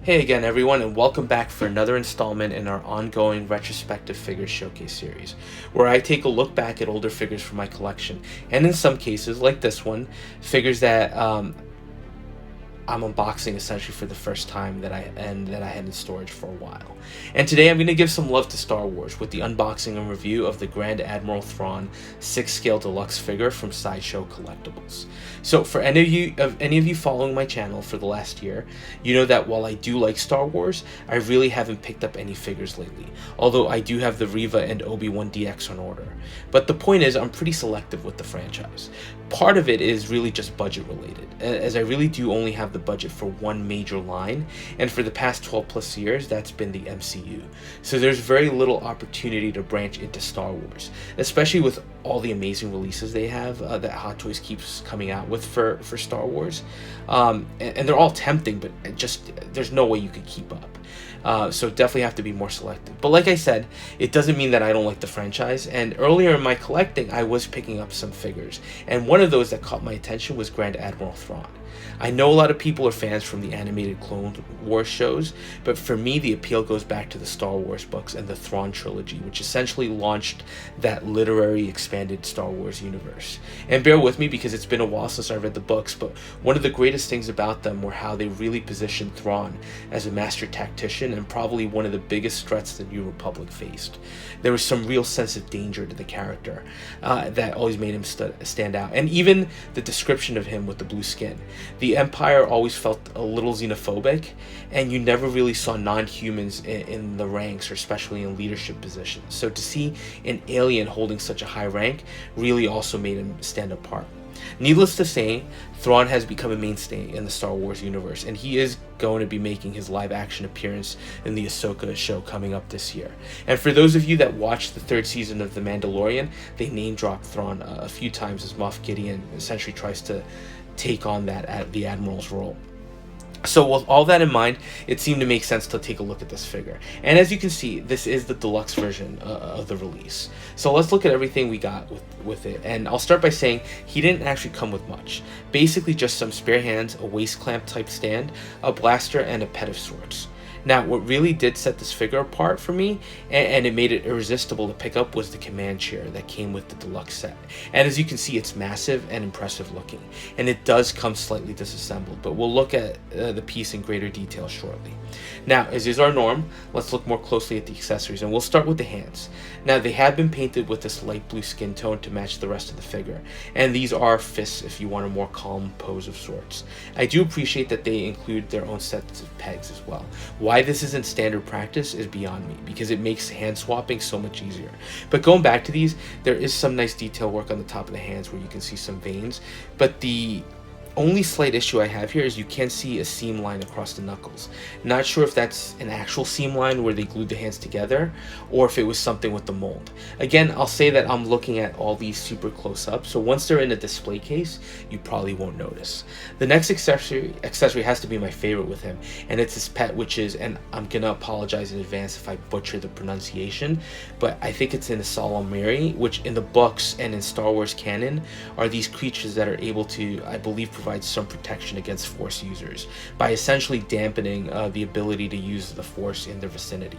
Hey again everyone, and welcome back for another installment in our ongoing Retrospective Figures Showcase series, where I take a look back at older figures from my collection, and in some cases, like this one, figures that I'm unboxing essentially for the first time that I had in storage for a while. And today I'm going to give some love to Star Wars with the unboxing and review of the Grand Admiral Thrawn 6-scale deluxe figure from Sideshow Collectibles. So for any of you following my channel for the last year, you know that while I do like Star Wars, I really haven't picked up any figures lately, although I do have the Reva and Obi-Wan DX on order. But the point is, I'm pretty selective with the franchise. Part of it is really just budget related, as I really do only have the budget for one major line, and for the past 12 plus years that's been the MCU. So there's very little opportunity to branch into Star Wars, especially with all the amazing releases they have that Hot Toys keeps coming out with for Star Wars, and they're all tempting, but just there's no way you could keep up. So definitely have to be more selective. But like I said, it doesn't mean that I don't like the franchise, and earlier in my collecting I was picking up some figures, and one of those that caught my attention was Grand Admiral Thrawn. I know a lot of people are fans from the animated Clone Wars shows, but for me the appeal goes back to the Star Wars books and the Thrawn trilogy, which essentially launched that literary expanded Star Wars universe. And bear with me because it's been a while since I read the books, but one of the greatest things about them were how they really positioned Thrawn as a master tactician and probably one of the biggest threats the New Republic faced. There was some real sense of danger to the character that always made him stand out, and even the description of him with the blue skin. The Empire always felt a little xenophobic, and you never really saw non-humans in the ranks, or especially in leadership positions. So to see an alien holding such a high rank really also made him stand apart. Needless to say, Thrawn has become a mainstay in the Star Wars universe, and he is going to be making his live-action appearance in the Ahsoka show coming up this year. And for those of you that watched the 3rd season of The Mandalorian, they name-dropped Thrawn a few times as Moff Gideon essentially tries to take on the Admiral's role. So with all that in mind, it seemed to make sense to take a look at this figure. And as you can see, this is the deluxe version of the release. So let's look at everything we got with it. And I'll start by saying he didn't actually come with much. Basically just some spare hands, a waist clamp type stand, a blaster, and a pet of sorts. Now, what really did set this figure apart for me, and it made it irresistible to pick up, was the command chair that came with the deluxe set. And as you can see, it's massive and impressive looking, and it does come slightly disassembled, but we'll look at the piece in greater detail shortly. Now, as is our norm, let's look more closely at the accessories, and we'll start with the hands. Now, they have been painted with this light blue skin tone to match the rest of the figure, and these are fists if you want a more calm pose of sorts. I do appreciate that they include their own sets of pegs as well. Why this isn't standard practice is beyond me, because it makes hand swapping so much easier. But going back to these, there is some nice detail work on the top of the hands where you can see some veins, but the only slight issue I have here is you can see a seam line across the knuckles. Not sure if that's an actual seam line where they glued the hands together, or if it was something with the mold. Again, I'll say that I'm looking at all these super close up, so once they're in a display case, you probably won't notice. The next accessory has to be my favorite with him, and it's his pet, which is, and I'm gonna apologize in advance if I butcher the pronunciation, but I think it's in a Salamiri, which in the books and in Star Wars canon are these creatures that are able to, I believe, provide some protection against Force users by essentially dampening the ability to use the Force in their vicinity,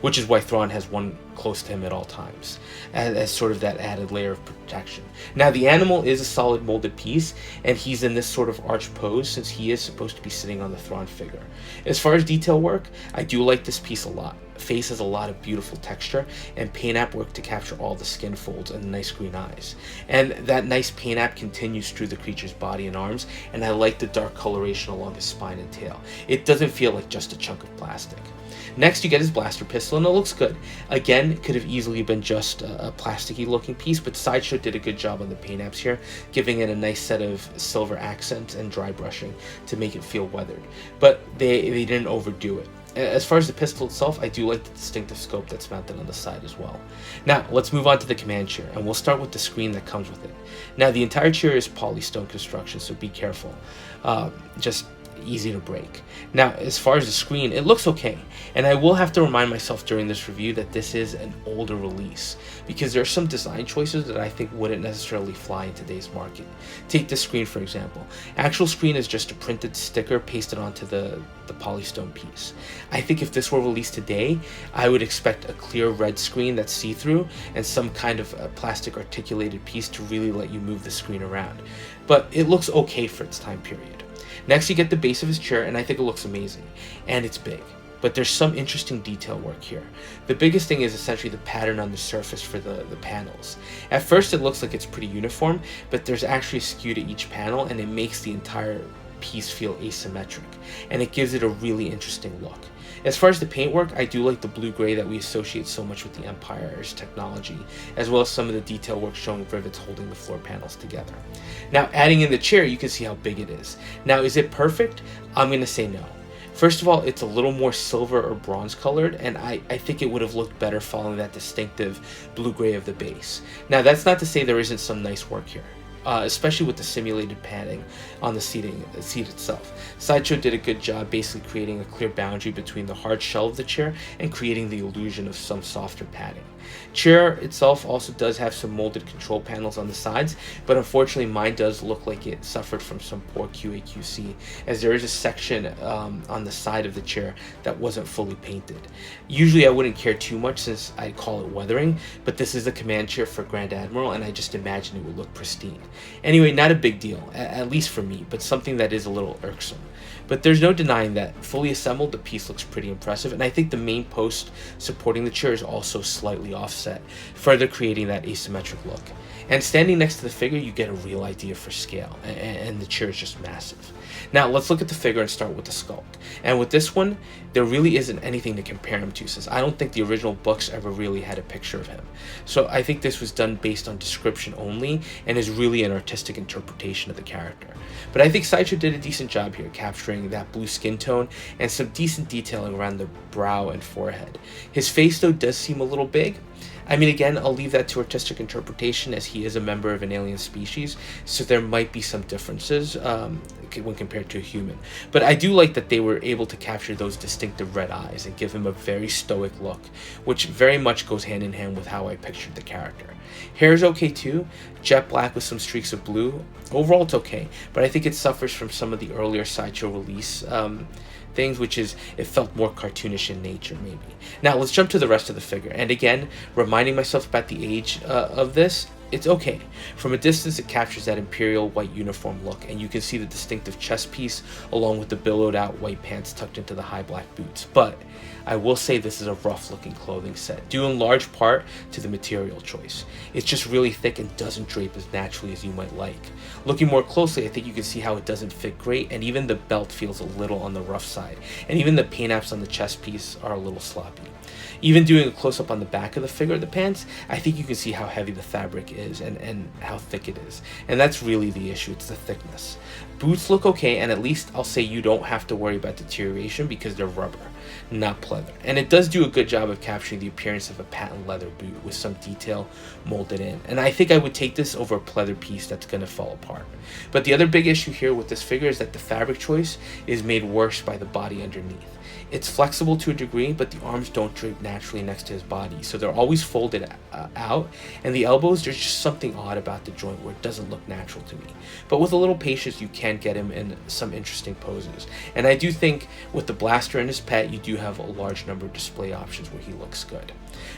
which is why Thrawn has one close to him at all times, as sort of that added layer of protection. Now, the animal is a solid molded piece, and he's in this sort of arch pose since he is supposed to be sitting on the Thrawn figure. As far as detail work, I do like this piece a lot. Face has a lot of beautiful texture, and paint app work to capture all the skin folds and the nice green eyes. And that nice paint app continues through the creature's body and arms, and I like the dark coloration along his spine and tail. It doesn't feel like just a chunk of plastic. Next, you get his blaster pistol, and it looks good. Again, it could have easily been just a plasticky looking piece, but Sideshow did a good job on the paint apps here, giving it a nice set of silver accents and dry brushing to make it feel weathered. But they didn't overdo it. As far as the pistol itself, I do like the distinctive scope that's mounted on the side as well. Now, let's move on to the command chair, and we'll start with the screen that comes with it. Now, the entire chair is polystone construction, so be careful. easy to break. Now, as far as the screen, it looks okay, and I will have to remind myself during this review that this is an older release, because there are some design choices that I think wouldn't necessarily fly in today's market. Take this screen, for example. Actual screen is just a printed sticker pasted onto the polystone piece. I think if this were released today, I would expect a clear red screen that's see-through and some kind of plastic articulated piece to really let you move the screen around. But it looks okay for its time period. Next, you get the base of his chair, and I think it looks amazing. And it's big. But there's some interesting detail work here. The biggest thing is essentially the pattern on the surface for the panels. At first, it looks like it's pretty uniform, but there's actually a skew to each panel, and it makes the entire piece feel asymmetric, and it gives it a really interesting look. As far as the paintwork, I do like the blue-gray that we associate so much with the Empire's technology, as well as some of the detail work showing rivets holding the floor panels together. Now, adding in the chair, you can see how big it is. Now, is it perfect? I'm going to say no. First of all, it's a little more silver or bronze colored, and I think it would have looked better following that distinctive blue-gray of the base. Now, that's not to say there isn't some nice work here. Especially with the simulated padding on the seat itself. Sideshow did a good job basically creating a clear boundary between the hard shell of the chair and creating the illusion of some softer padding. Chair itself also does have some molded control panels on the sides, but unfortunately mine does look like it suffered from some poor QA/QC, as there is a section on the side of the chair that wasn't fully painted. Usually I wouldn't care too much since I call it weathering, but this is a command chair for Grand Admiral, and I just imagine it would look pristine. Anyway, not a big deal, at least for me, but something that is a little irksome. But there's no denying that, fully assembled, the piece looks pretty impressive, and I think the main post supporting the chair is also slightly offset, further creating that asymmetric look. And standing next to the figure, you get a real idea for scale, and the chair is just massive. Now, let's look at the figure and start with the sculpt. And with this one, there really isn't anything to compare him to, since I don't think the original books ever really had a picture of him. So I think this was done based on description only, and is really an artistic interpretation of the character. But I think Sideshow did a decent job here, capturing that blue skin tone and some decent detailing around the brow and forehead. His face, though, does seem a little big. I mean, again, I'll leave that to artistic interpretation, as he is a member of an alien species, so there might be some differences when compared to a human. But I do like that they were able to capture those distinctive red eyes and give him a very stoic look, which very much goes hand in hand with how I pictured the character. Hair is okay too, jet black with some streaks of blue. Overall, it's okay, but I think it suffers from some of the earlier Sideshow release things, which is it felt more cartoonish in nature maybe. Now let's jump to the rest of the figure, and again, reminding myself about the age of this, it's okay. From a distance, it captures that imperial white uniform look, and you can see the distinctive chest piece along with the billowed out white pants tucked into the high black boots. But I will say this is a rough looking clothing set, due in large part to the material choice. It's just really thick and doesn't drape as naturally as you might like. Looking more closely, I think you can see how it doesn't fit great, and even the belt feels a little on the rough side, and even the paint apps on the chest piece are a little sloppy. Even doing a close-up on the back of the figure of the pants, I think you can see how heavy the fabric is and how thick it is. And that's really the issue, it's the thickness. Boots look okay, and at least I'll say you don't have to worry about deterioration because they're rubber, not pleather. And it does do a good job of capturing the appearance of a patent leather boot with some detail molded in. And I think I would take this over a pleather piece that's going to fall apart. But the other big issue here with this figure is that the fabric choice is made worse by the body underneath. It's flexible to a degree, but the arms don't drape naturally next to his body, so they're always folded out, and the elbows, there's just something odd about the joint where it doesn't look natural to me. But with a little patience, you can get him in some interesting poses. And I do think with the blaster and his pet, you do have a large number of display options where he looks good.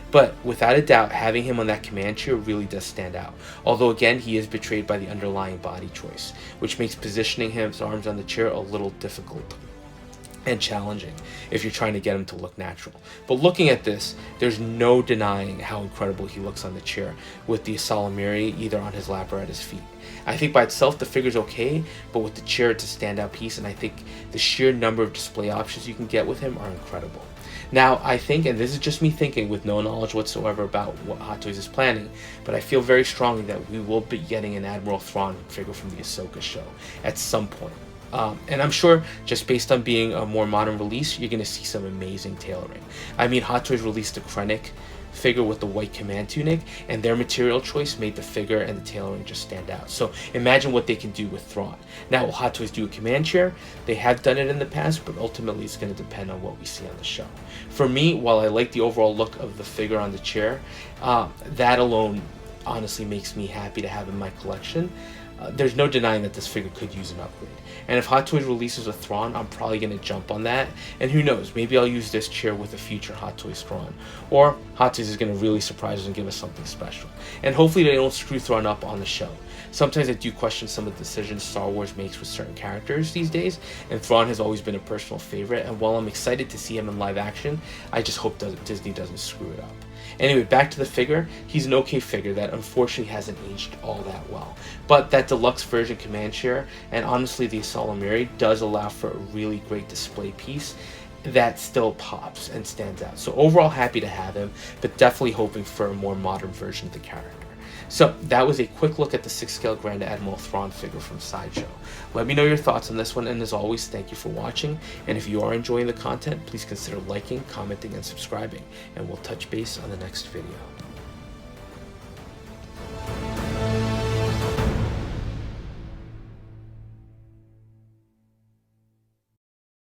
But without a doubt, having him on that command chair really does stand out. Although again, he is betrayed by the underlying body choice, which makes positioning his arms on the chair a little difficult and challenging if you're trying to get him to look natural. But looking at this, there's no denying how incredible he looks on the chair with the Salamiri either on his lap or at his feet. I think by itself the figure's okay, but with the chair it's a standout piece, and I think the sheer number of display options you can get with him are incredible. Now, I think, and this is just me thinking with no knowledge whatsoever about what Hot Toys is planning, but I feel very strongly that we will be getting an Admiral Thrawn figure from the Ahsoka show at some point. And I'm sure just based on being a more modern release, you're going to see some amazing tailoring. I mean, Hot Toys released a Krennic figure with the white command tunic, and their material choice made the figure and the tailoring just stand out. So imagine what they can do with Thrawn. Now, will Hot Toys do a command chair? They have done it in the past, but ultimately it's going to depend on what we see on the show. For me, while I like the overall look of the figure on the chair, that alone honestly makes me happy to have in my collection. There's no denying that this figure could use an upgrade. And if Hot Toys releases a Thrawn, I'm probably going to jump on that. And who knows, maybe I'll use this chair with a future Hot Toys Thrawn. Or Hot Toys is going to really surprise us and give us something special. And hopefully they don't screw Thrawn up on the show. Sometimes I do question some of the decisions Star Wars makes with certain characters these days, and Thrawn has always been a personal favorite, and while I'm excited to see him in live action, I just hope Disney doesn't screw it up. Anyway, back to the figure. He's an okay figure that unfortunately hasn't aged all that well. But that deluxe version command chair, and honestly the Salamiri, does allow for a really great display piece that still pops and stands out. So overall happy to have him, but definitely hoping for a more modern version of the character. So that was a quick look at the 6-scale Grand Admiral Thrawn figure from Sideshow. Let me know your thoughts on this one, and as always, thank you for watching. And if you are enjoying the content, please consider liking, commenting, and subscribing, and we'll touch base on the next video.